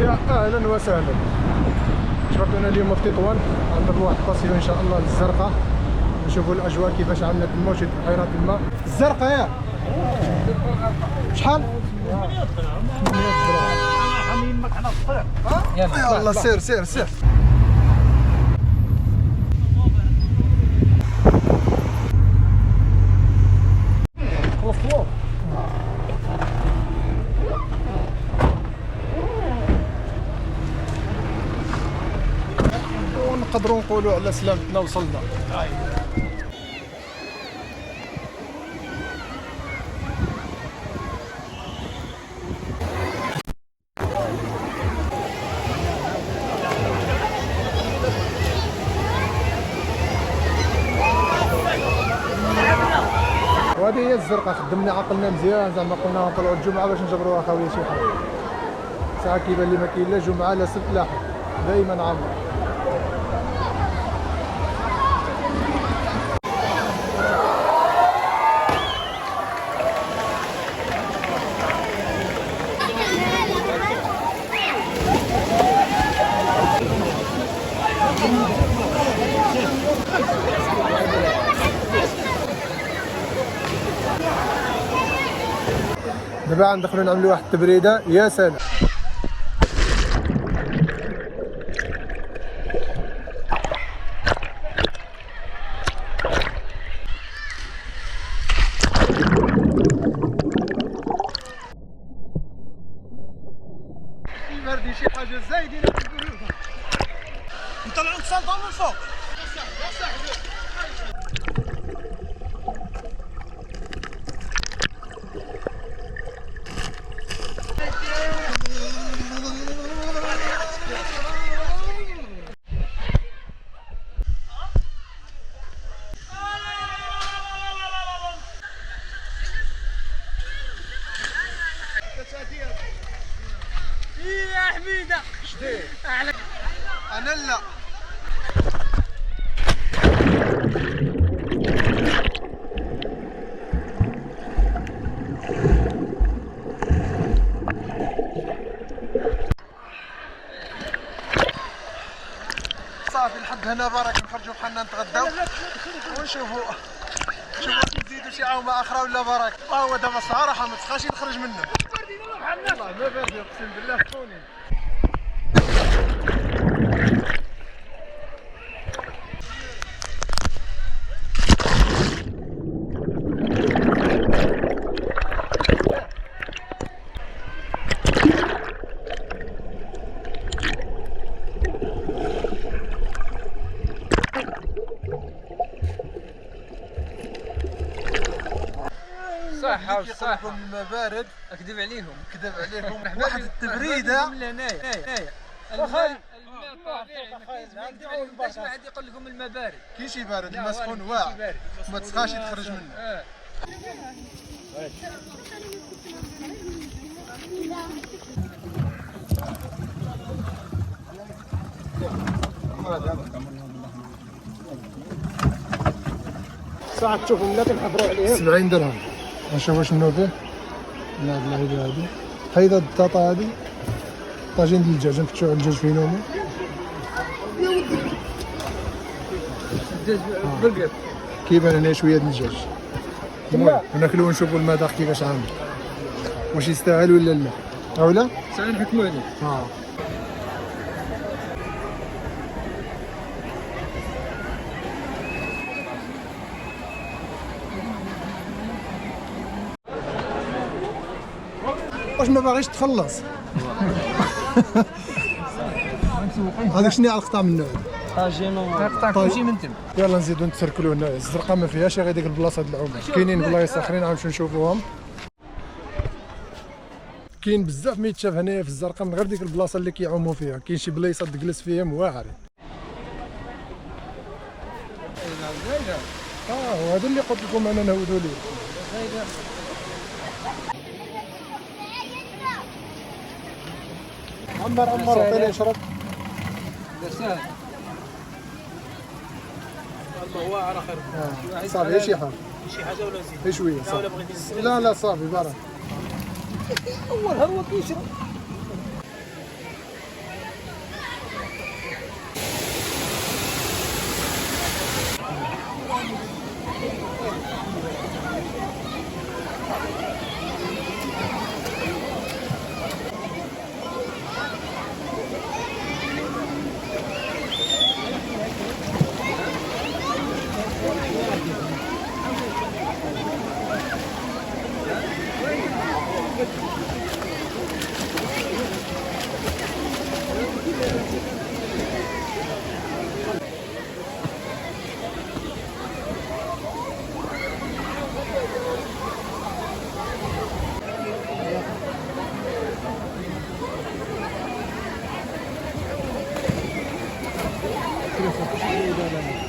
يا اهلا وسهلا. شرفنا اليوم في تطوان عند واحد الطاسيون ان شاء الله للزرقاء، نشوفوا الاجواء كيفاش عندنا تما وشي بحيرات الماء الزرقاء. ياك شحال؟ 800 درهم. حميمك على الطريق. يلا سير سير سير. ونقدروا نقولوا على سلامتنا وصلنا. وهذه هي الزرقاء. خدمنا عقلنا مزيان، زعما قلنا نطلعوا الجمعه باش نجبروها خويا شي حاجه. ساعه كيبان لي ما كاين لا جمعه لا سبت لا حد، دائما عامر. دابا ندخلوا نعملوا واحد التبريده. يا سلام. يبردي شي حاجه زايدين نطلعوا السلطه من فوق. يا حميده شتي انا لا صافي لحد هنا بارك. نخرجوا بحالنا نتغداو ونشوفوا نزيدوا شي عومه اخرى ولا بارك. هو دابا الصراحه ما تبقاش نخرج منه. والله ما باردي اقسم بالله. خوني صح وصح. الماء بارد. اكذب عليهم كذب عليكم. واحد التبريده. هنايا الماء الطبيعي ما كاينش واحد يقول لكم الماء بارد. كاين شي بارد. الماء سخون واعر ما تسخاش تخرج منه. ساعة تشوفوا ملا كنحضروا عليهم 70 درهم. نشوفوا شنو فيه. لا بالله هادي هيدا البطاطا هادي طاجين ديال الدجاج. نفتشوا على الدجاج فين هما. برجر كيبان هنا شويه د الدجاج. المهم ناكلو ونشوفوا المذاق كيفاش عامل، واش يستاهل ولا لا. او لا ساعه نحكموا عليه. واش ما باغيش تخلص؟ هذاك شنو القطع منه؟ طاجين وقطع كلشي من تم. يلا نزيدو نتسركلو هنا. الزرقاء ما فيهاش غير ديك البلاصه د العومه. كاينين بلايص اخرين غنمشيو نشوفوهم. كاين بزاف ما يتشاف هنايا في الزرقاء من غير ديك البلاصه اللي كيعوموا فيها. كاين شي بلايصه تجلس فيهم واعرين. وهذا اللي قلت لكم انا نهودوا ليه. عمر عطيني اشرب. لا سهل. الله واعر اخر. صافي شي حاجه. شي حاجه ولا نزيد؟ شويه صافي. لا صافي بارك. اول هو كيشرب. الكريسه كلشي زايد على